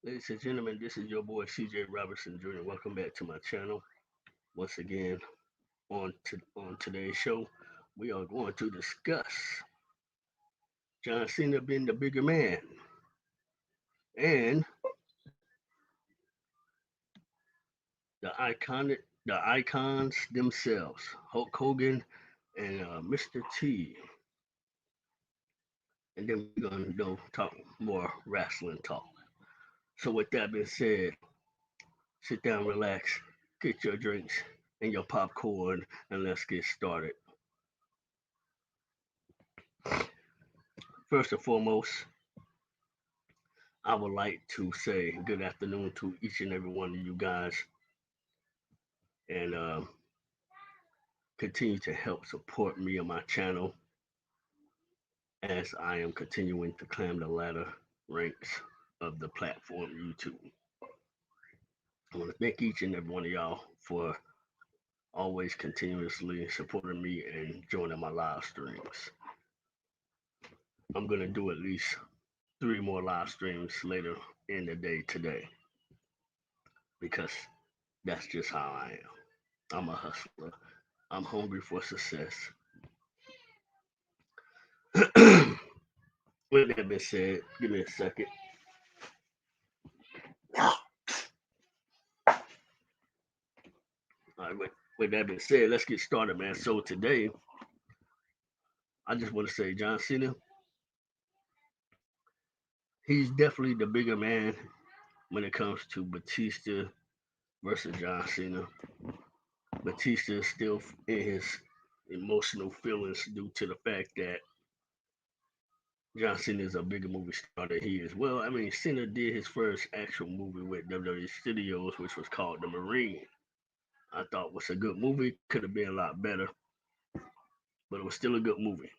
Ladies and gentlemen, this is your boy CJ Robertson Jr. Welcome back to my channel. Once again, on today's show, we are going to discuss John Cena being the bigger man and the icons themselves, Hulk Hogan and Mr. T. And then we're gonna talk more wrestling talk. So with that being said, sit down, relax, get your drinks and your popcorn, and let's get started. First and foremost, I would like to say good afternoon to each and every one of you guys and continue to help support me on my channel as I am continuing to climb the ladder ranks of the platform YouTube. I want to thank each and every one of y'all for always continuously supporting me and joining my live streams. I'm going to do at least 3 more live streams later in the day today because that's just how I am. I'm a hustler. I'm hungry for success. With that being said, give me a second. All right, with that being said, let's get started, man. So today, I just want to say John Cena, he's definitely the bigger man when it comes to Batista versus John Cena. Batista is still in his emotional feelings due to the fact that John Cena is a bigger movie star than he is. Well, I mean, Cena did his first actual movie with WWE Studios, which was called The Marine. I thought was a good movie. Could have been a lot better, but it was still a good movie.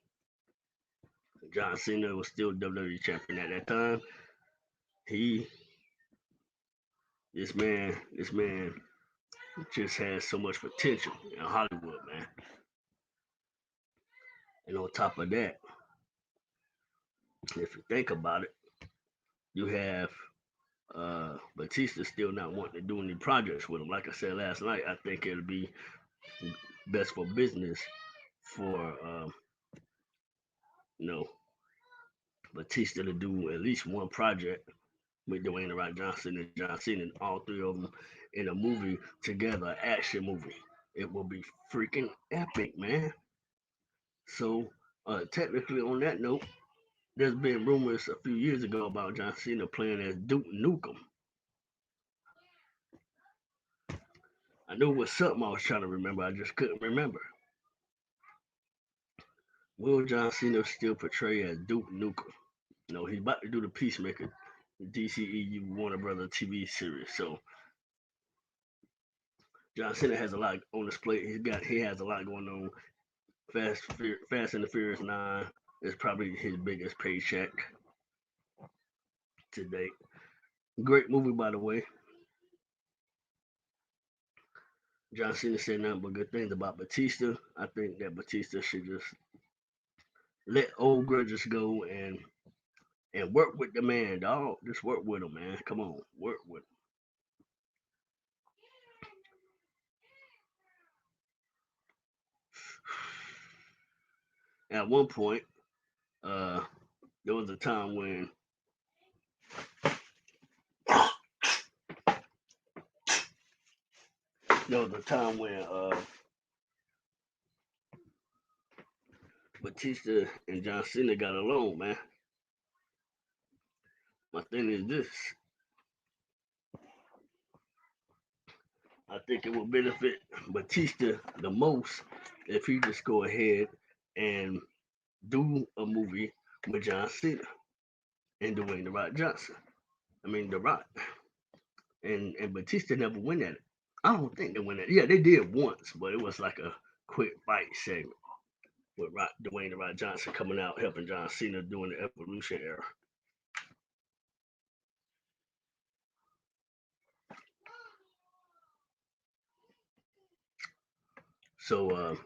John Cena was still WWE champion at that time. He, this man just has so much potential in Hollywood, man. And on top of that, if you think about it, you have Batista still not wanting to do any projects with him. Like I said last night, I think it'll be best for business for you know Batista to do at least one project with Dwayne the Rock Johnson and John Cena, and all three of them in a movie together, action movie. It will be freaking epic, man. So, technically, on that note, there's been rumors a few years ago about John Cena playing as Duke Nukem. I knew it was something I was trying to remember, I just couldn't remember. Will John Cena still portray as Duke Nukem? No, he's about to do the Peacemaker, the DCEU Warner Brother TV series. So John Cena has a lot on his plate. He has a lot going on. Fast and the Furious 9 is probably his biggest paycheck to date. Great movie, by the way. John Cena said nothing but good things about Batista. I think that Batista should just let old grudges go and work with the man, dog. Just work with him, man. Come on, work with him. At one point, uh, there was a time when Batista and John Cena got along, man. My thing is this: I think it will benefit Batista the most if he just go ahead and do a movie with John Cena and Dwayne the Rock Johnson. I mean the Rock and Batista never win at it. I don't think they win it. Yeah, they did once, but it was like a quick fight segment with Dwayne the Rock Johnson coming out helping John Cena during the Evolution era. So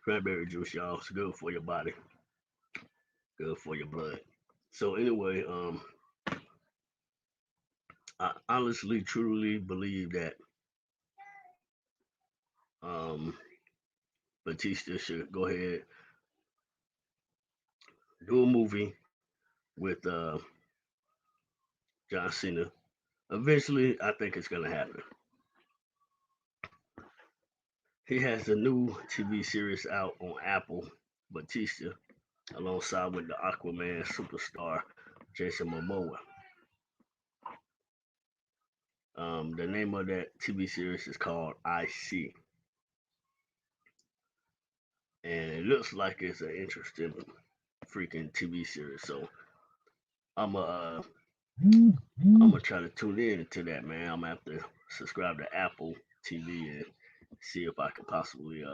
cranberry juice, y'all, it's good for your body, good for your blood. So anyway, I honestly, truly believe that um, Batista should go ahead do a movie with John Cena. Eventually, I think it's gonna happen. He has a new TV series out on Apple, Batista, alongside with the Aquaman superstar Jason Momoa. The name of that TV series is called I See, and it looks like it's an interesting freaking TV series. So I'm I'm gonna try to tune in to that, man. I'm gonna have to subscribe to Apple TV and see if I can possibly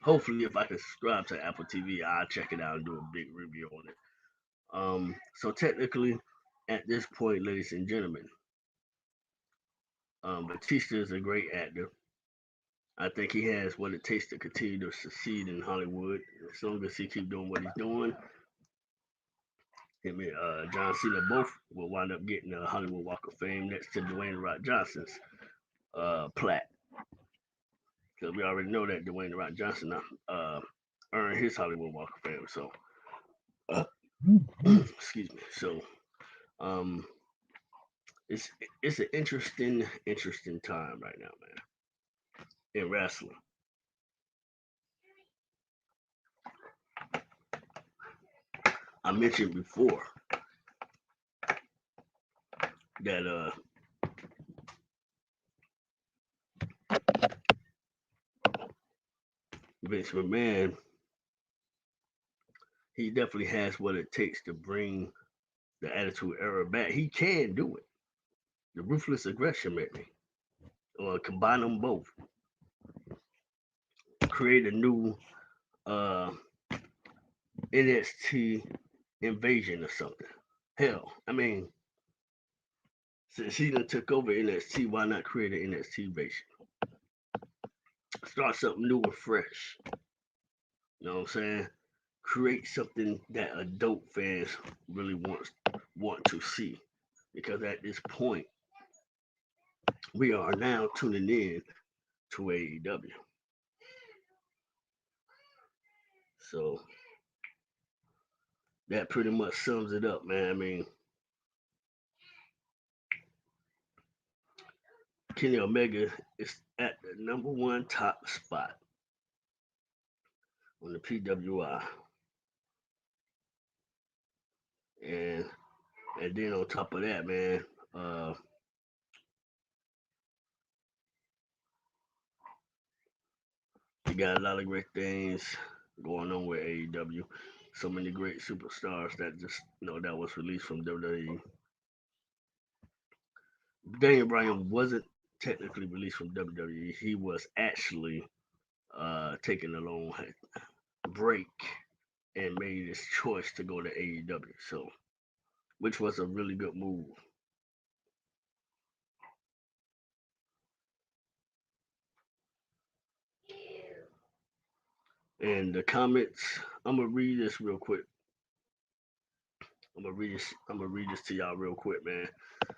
hopefully if I can subscribe to Apple TV, I'll check it out and do a big review on it. So technically, at this point, ladies and gentlemen, Batista is a great actor. I think he has what it takes to continue to succeed in Hollywood. As long as he keep doing what he's doing, him and John Cena both will wind up getting a Hollywood Walk of Fame next to Dwayne Rock Johnson's plaque. Because we already know that Dwayne Rock Johnson earned his Hollywood Walk of Fame. So, uh, excuse me. So, um, it's it's an interesting time right now, man, in wrestling. I mentioned before that Vince McMahon, he definitely has what it takes to bring the Attitude Era back. He can do it. The ruthless aggression maybe, or combine them both, create a new uh, NXT invasion or something. Hell, I mean, since he done took over NXT, why not create an NXT invasion? Start something new and fresh. You know what I'm saying? Create something that adult fans really want to see. Because at this point, we are now tuning in to AEW. So that pretty much sums it up, man. I mean, Kenny Omega is at the number one top spot on the PWI, and then on top of that, man, you got a lot of great things going on with AEW. So many great superstars that just that was released from WWE. Daniel Bryan wasn't technically released from WWE. He was actually taking a long break and made his choice to go to AEW. So, which was a really good move. And the comments, I'm gonna read this real quick. I'm gonna read this to y'all real quick, man.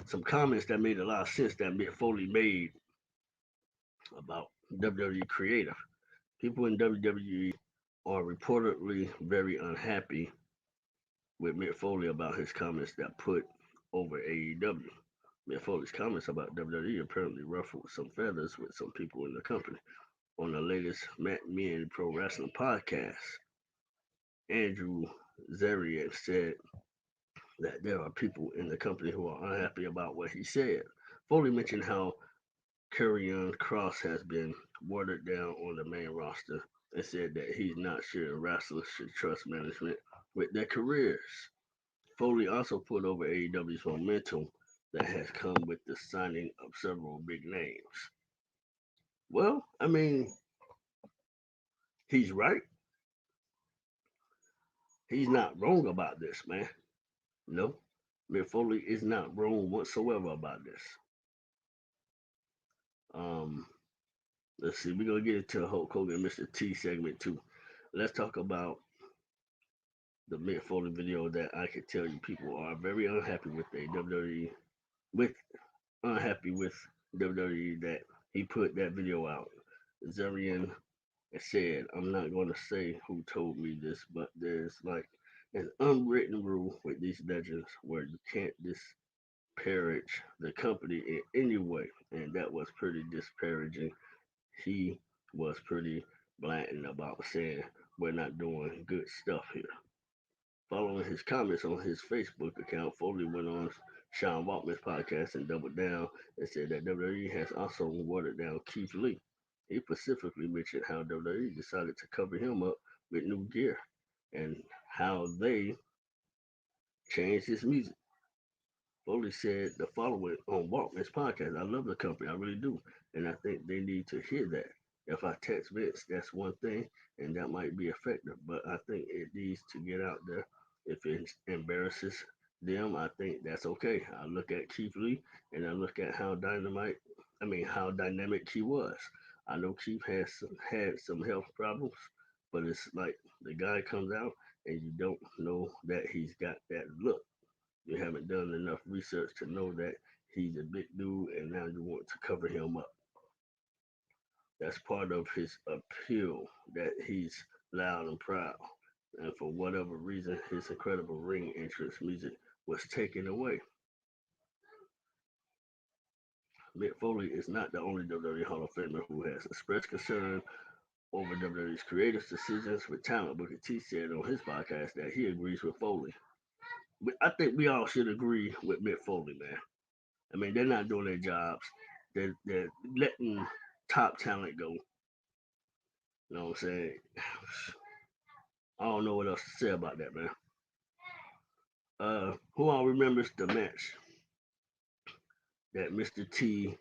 Some comments that made a lot of sense that Mick Foley made about WWE creative. People in WWE are reportedly very unhappy with Mick Foley about his comments that put over AEW. Mick Foley's comments about WWE apparently ruffled some feathers with some people in the company. On the latest Matt Men Pro Wrestling podcast, Andrew Zarian said that there are people in the company who are unhappy about what he said. Foley mentioned how Karrion Cross has been watered down on the main roster and said that he's not sure wrestlers should trust management with their careers. Foley also put over AEW's momentum that has come with the signing of several big names. Well, I mean, he's right. He's not wrong about this, man. No, Mick Foley is not wrong whatsoever about this. Um, let's see, we're gonna get into Hulk Hogan, Mr. T segment too. Let's talk about the Mick Foley video that I can tell you people are very unhappy with the WWE, with unhappy with WWE that he put that video out. Zarian said, I'm not going to say who told me this, but there's like an unwritten rule with these legends where you can't disparage the company in any way. And that was pretty disparaging. He was pretty blatant about saying we're not doing good stuff here. Following his comments on his Facebook account, Foley went on Sean Waltman's podcast and doubled down and said that WWE has also watered down Keith Lee. He specifically mentioned how WWE decided to cover him up with new gear and how they changed his music. Foley said the following on Waltman's podcast. I love the company, I really do. And I think they need to hear that. If I text Vince, that's one thing, and that might be effective. But I think it needs to get out there. If it embarrasses them, I think that's okay. I look at Keith Lee and I look at how dynamic he was. I know Keith had some health problems, but it's like the guy comes out and you don't know that he's got that look. You haven't done enough research to know that he's a big dude and now you want to cover him up. That's part of his appeal, that he's loud and proud. And for whatever reason, his incredible ring entrance music was taken away. Mick Foley is not the only WWE Hall of Famer who has expressed concern over WWE's creative decisions with talent. Booker T said on his podcast that he agrees with Foley. But I think we all should agree with Mick Foley, man. I mean, they're not doing their jobs. They're letting top talent go. You know what I'm saying? I don't know what else to say about that, man. Who all remembers the match that Mr. T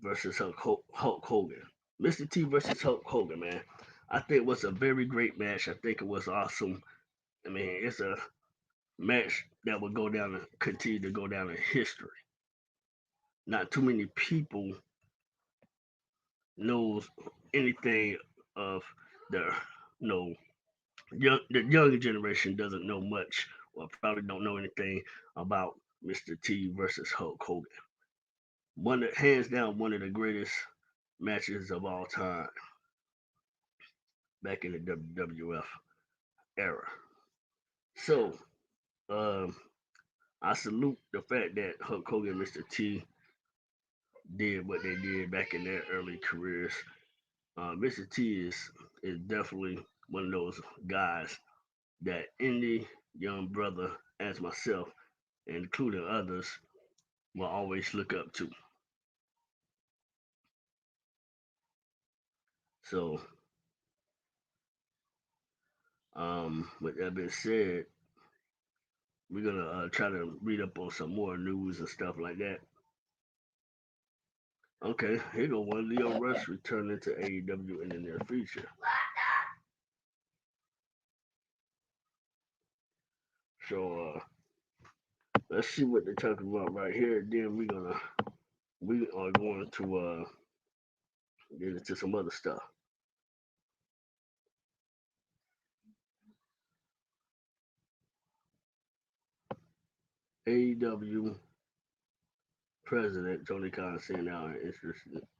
versus Hulk Hogan? Mr. T versus Hulk Hogan, man. I think it was a very great match. I think it was awesome. I mean, it's a match that will go down and continue to go down in history. Not too many people knows anything of the the younger generation doesn't know much or probably don't know anything about Mr. T versus Hulk Hogan. Hands down one of the greatest matches of all time back in the WWF era. So um, I salute the fact that Hulk Hogan and Mr. T did what they did back in their early careers. Mr. T is definitely one of those guys that any young brother as myself, including others, will always look up to. So, with that being said, we're gonna try to read up on some more news and stuff like that. Okay, here go one. Leo Rush returning to AEW in the near future. So let's see what they're talking about right here. Then we are going to get into some other stuff. AEW President Tony Khan sent out an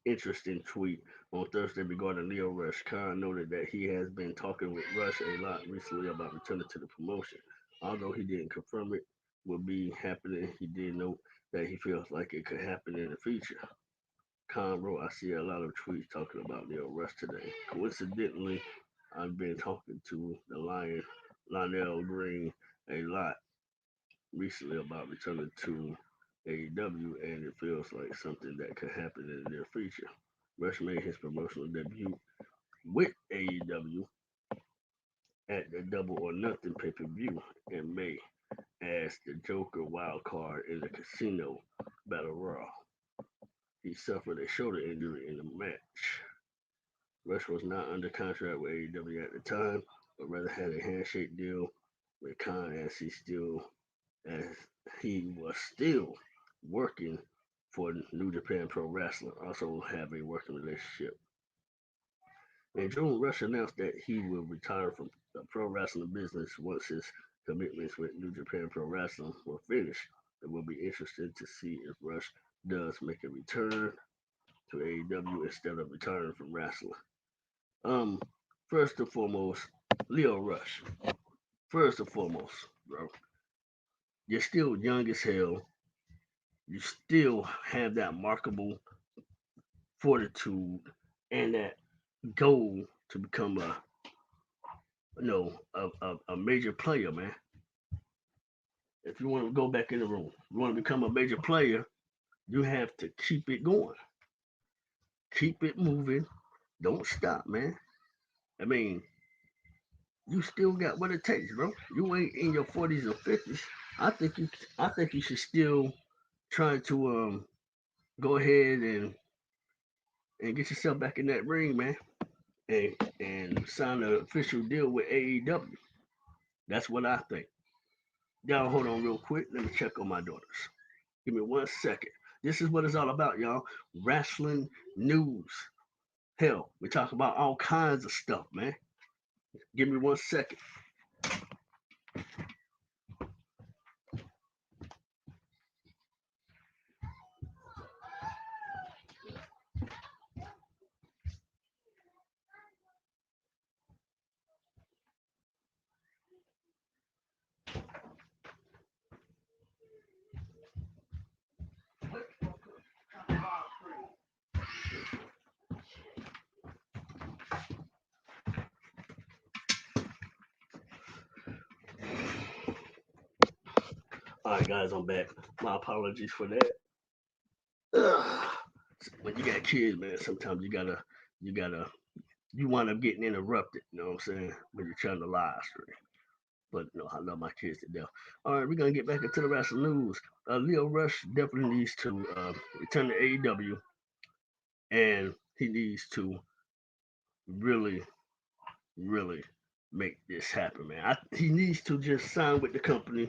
interesting tweet on Thursday regarding Leo Rush. Khan noted that he has been talking with Rush a lot recently about returning to the promotion. Although he didn't confirm it will be happening, he did note that he feels like it could happen in the future. Khan wrote, I see a lot of tweets talking about Leo Rush today. Coincidentally, I've been talking to the Lionel Green a lot recently about returning to AEW, and it feels like something that could happen in the near future. Rush made his promotional debut with AEW at the Double or Nothing pay per view in May as the Joker wild card in the Casino Battle Royal. He suffered a shoulder injury in the match. Rush was not under contract with AEW at the time, but rather had a handshake deal with Khan as he was still working for New Japan Pro Wrestling, also have a working relationship. And Jerome Rush announced that he will retire from the pro wrestling business once his commitments with New Japan Pro Wrestling were finished. It will be interesting to see if Rush does make a return to AEW instead of retiring from wrestling. Um, First and foremost, Leo Rush. First and foremost, bro, you're still young as hell. You still have that markable fortitude and that goal to become a major player, man. If you want to go back in the room, you want to become a major player, you have to keep it going, keep it moving, don't stop, man. I mean, you still got what it takes, bro. You ain't in your 40s or 50s. I think you, I think you should still try to go ahead and get yourself back in that ring, man, and sign an official deal with AEW. That's what I think. Y'all, hold on real quick. Let me check on my daughters. Give me 1 second. This is what it's all about, y'all. Wrestling news. Hell, we talk about all kinds of stuff, man. Give me 1 second. All right, guys, I'm back. My apologies for that. Ugh. When you got kids, man, sometimes you gotta, you wind up getting interrupted. You know what I'm saying? When you're trying to live stream. But no, I love my kids to death. All right, we're gonna get back into the wrestling news. Leo Rush definitely needs to return to AEW, and he needs to really, really make this happen, man. He needs to just sign with the company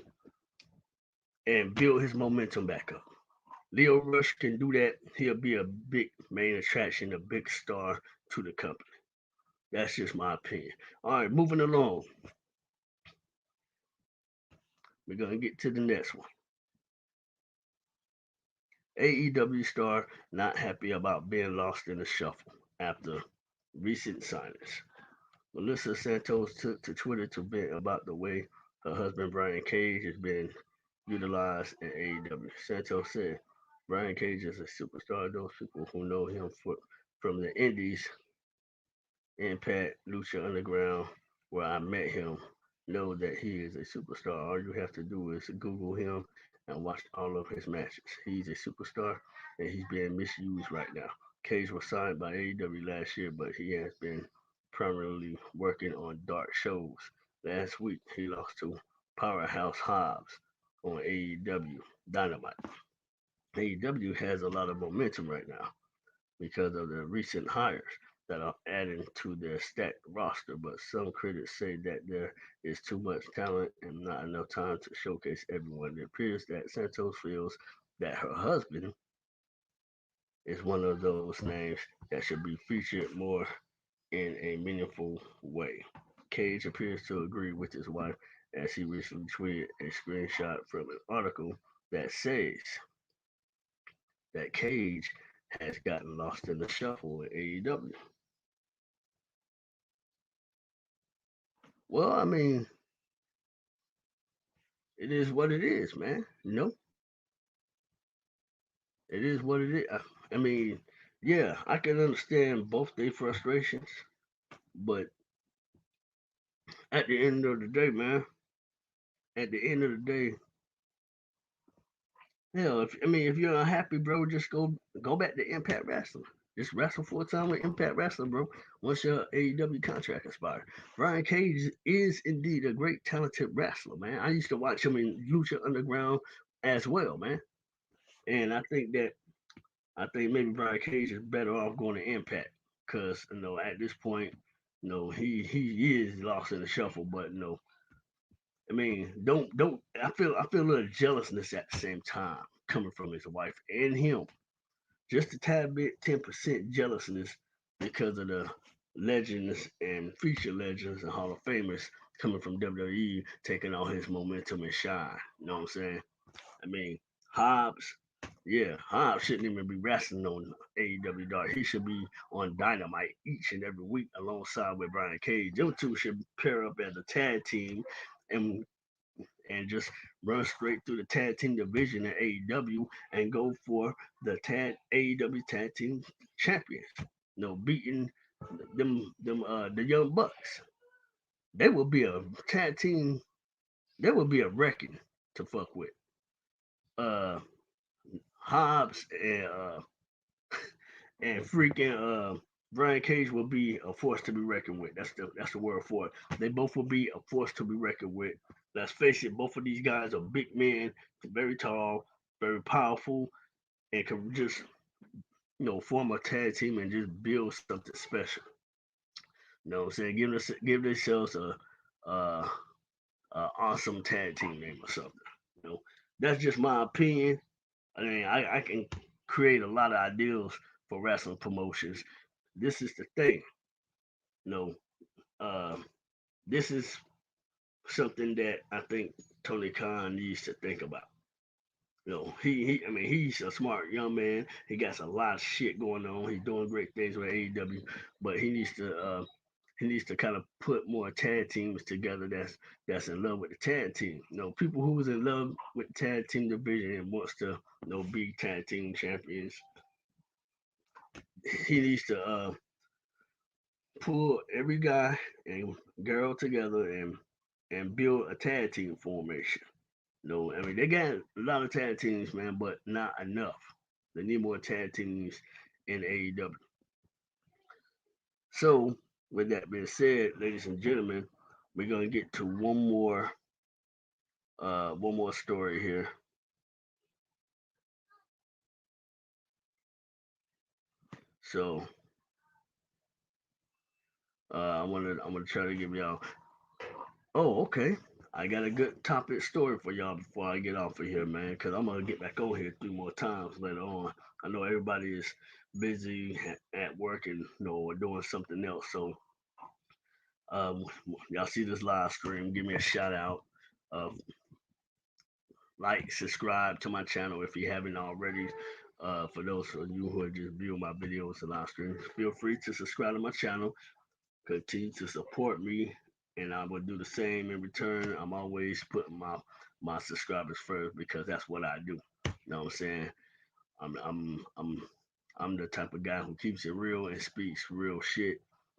and build his momentum back up. Leo Rush can do that. He'll be a big main attraction, a big star to the company. That's just my opinion. All right, moving along. We're gonna get to the next one. AEW star not happy about being lost in the shuffle after recent signings. Melissa Santos took to Twitter to vent about the way her husband Brian Cage has been utilized in AEW. Santos said, Brian Cage is a superstar. Those people who know him from the Indies, Impact, Lucha Underground, where I met him, know that he is a superstar. All you have to do is Google him and watch all of his matches. He's a superstar and he's being misused right now. Cage was signed by AEW last year, but he has been primarily working on dark shows. Last week, he lost to Powerhouse Hobbs on AEW Dynamite. AEW has a lot of momentum right now because of the recent hires that are adding to their stacked roster, but some critics say that there is too much talent and not enough time to showcase everyone. It appears that Santos feels that her husband is one of those names that should be featured more in a meaningful way. Cage appears to agree with his wife as he recently tweeted a screenshot from an article that says that Cage has gotten lost in the shuffle with AEW. Well, I mean, it is what it is, man. You know, it is what it is. I mean, yeah, I can understand both their frustrations, but at the end of the day, man, at the end of the day, hell, if you're unhappy, bro, just go back to Impact Wrestling. Just wrestle full time with Impact Wrestling, bro. Once your AEW contract expires, Brian Cage is indeed a great, talented wrestler, man. I used to watch him in Lucha Underground as well, man. And I think maybe Brian Cage is better off going to Impact because at this point, he is lost in the shuffle. But I mean, don't I feel a little jealousness at the same time coming from his wife and him, just a tad bit, 10% jealousness because of legends and feature legends and Hall of Famers coming from WWE taking all his momentum and shine. You know what I'm saying? I mean, Hobbs, yeah, Hobbs shouldn't even be wrestling on AEW Dark. He should be on Dynamite each and every week alongside with Brian Cage. Them two should pair up as a tag team and just run straight through the tag team division in AEW and go for the tag AEW tag team champions. Beating the young bucks. They will be a tag team. They will be a wrecking to fuck with. Uh, Hobbs and freaking Brian Cage will be a force to be reckoned with. That's the word for it. They both will be a force to be reckoned with. Let's face it, both of these guys are big men, very tall, very powerful, and can just form a tag team and just build something special. You know what I'm saying? Give themselves a, a awesome tag team name or something. You know, that's just my opinion. I mean, I can create a lot of ideas for wrestling promotions. This is the thing. You know, uh, this is something that I think Tony Khan needs to think about. I mean, he's a smart young man. He got a lot of shit going on. He's doing great things with AEW, but he needs to kind of put more tag teams together that's in love with the tag team. People who's in love with the tag team division and wants to be tag team champions. He needs to pull every guy and girl together and build a tag team formation. I mean they got a lot of tag teams, man, but not enough. They need more tag teams in AEW. So, with that being said, ladies and gentlemen, we're gonna get to one more story here. So, I'm gonna try to give y'all. Oh, okay. I got a good topic story for y'all before I get off of here, man. Cause I'm gonna get back on here 3 more times later on. I know everybody is busy at work and or doing something else. So, y'all see this live stream? Give me a shout out. Uh, like, subscribe to my channel if you haven't already. For those of you who are just viewing my videos and live streams, feel free to subscribe to my channel. Continue to support me, and I will do the same in return. I'm always putting my subscribers first because that's what I do. You know what I'm saying? I'm I'm I'm I'm the type of guy who keeps it real and speaks real shit.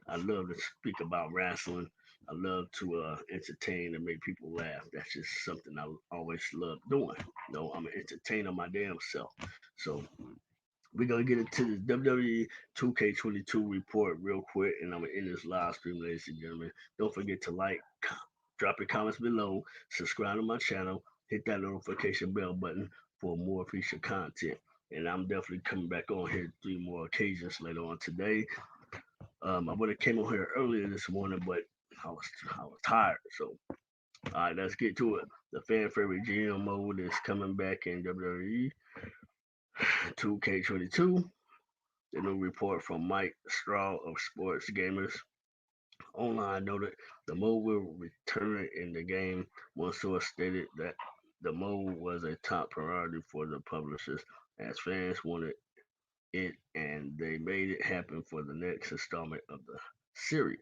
I love to speak about wrestling. I love to entertain and make people laugh. That's just something I always love doing. I'm an entertainer my damn self. So we're gonna get into the WWE 2K22 report real quick, and I'm gonna end this live stream, ladies and gentlemen. Don't forget to like, drop your comments below, subscribe to my channel, hit that notification bell button for more feature content. And I'm definitely coming back on here 3 more occasions later on today. I would have came on here earlier this morning, but I was tired. So all right, let's get to it. The fan favorite GM mode is coming back in WWE 2K22. The new report from Mike Straw of Sports Gamers Online noted the mode will return in the game. One source stated that the mode was a top priority for the publishers as fans wanted it and they made it happen for the next installment of the series.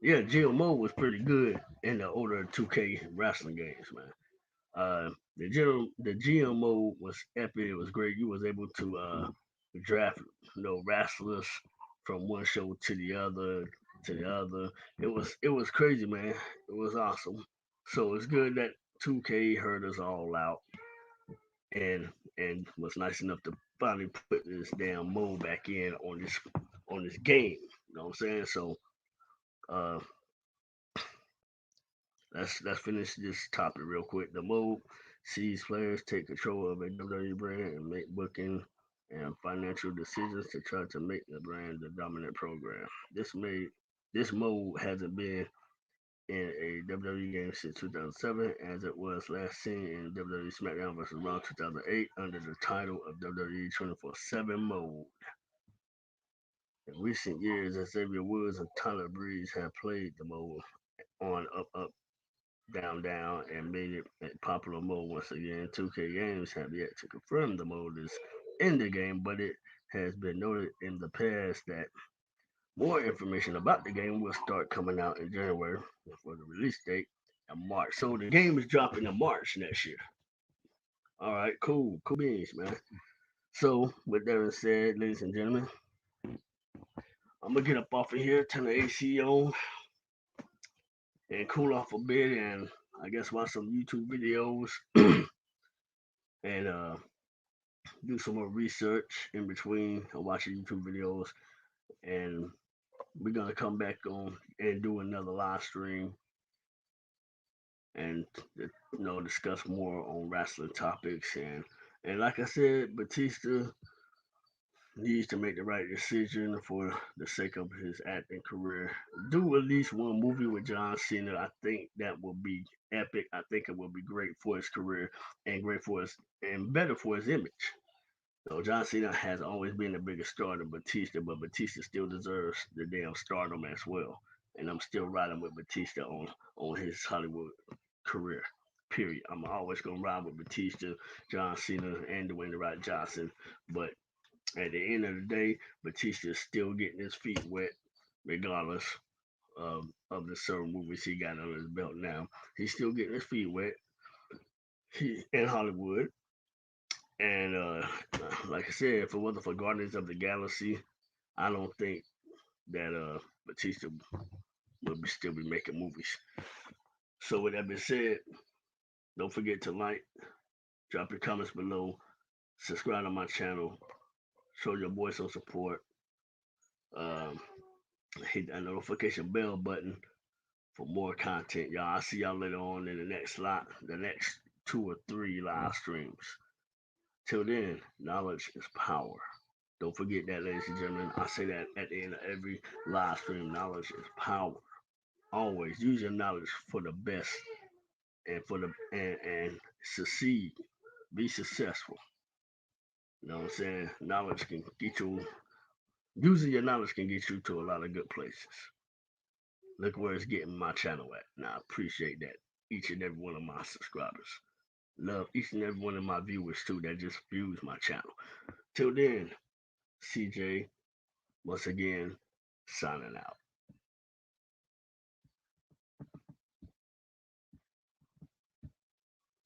Yeah, GMO was pretty good in the older 2K wrestling games, man. The GMO was epic. It was great. You was able to draft wrestlers from one show to the other to the other. It was crazy, man. It was awesome. So it's good that 2K heard us all out and was nice enough to finally put this damn mode back in on this game. You know what I'm saying? So uh, let's finish this topic real quick. The mode sees players take control of a WWE brand and make booking and financial decisions to try to make the brand the dominant program. This mode hasn't been in a WWE game since 2007, as it was last seen in WWE SmackDown vs. Raw 2008 under the title of WWE 24/7 mode. In recent years, Xavier Woods and Tyler Breeze have played the mode on up up down down and made it a popular mode once again. 2K Games have yet to confirm the mode is in the game, but it has been noted in the past that more information about the game will start coming out in January for the release date in March. So the game is dropping in March next year. All right, cool beans, man. So with that being said, ladies and gentlemen, I'm gonna get up off of here, turn the AC on, and cool off a bit, and I guess watch some YouTube videos and do some more research in between watching YouTube videos. And we're gonna come back on and do another live stream and discuss more on wrestling topics. And like I said, Batista needs to make the right decision for the sake of his acting career. Do at least one movie with John Cena. I think that will be epic. I think it will be great for his career and great for his and better for his image. So John Cena has always been the biggest star than Batista, but Batista still deserves the damn stardom as well. And I'm still riding with Batista on his Hollywood career. Period. I'm always gonna ride with Batista, John Cena, and Dwayne the Rock Johnson. But at the end of the day, Batista's still getting his feet wet, regardless of the certain movies he got under his belt now. He's still getting his feet wet in Hollywood. And like I said, if it wasn't for Guardians of the Galaxy, I don't think that Batista would still be making movies. So with that being said, don't forget to like, drop your comments below, subscribe to my channel, show your boy some support, um, hit that notification bell button for more content, y'all. I'll see y'all later on in the next 2 or 3 live streams. Till then, knowledge is power. Don't forget that, ladies and gentlemen. I say that at the end of every live stream. Knowledge is power. Always use your knowledge for the best and and succeed. Be successful. You know what I'm saying? Knowledge can get you. Using your knowledge can get you to a lot of good places. Look where it's getting my channel at. And I appreciate that. Each and every one of my subscribers. Love each and every one of my viewers too that just views my channel. Till then, CJ, once again, signing out.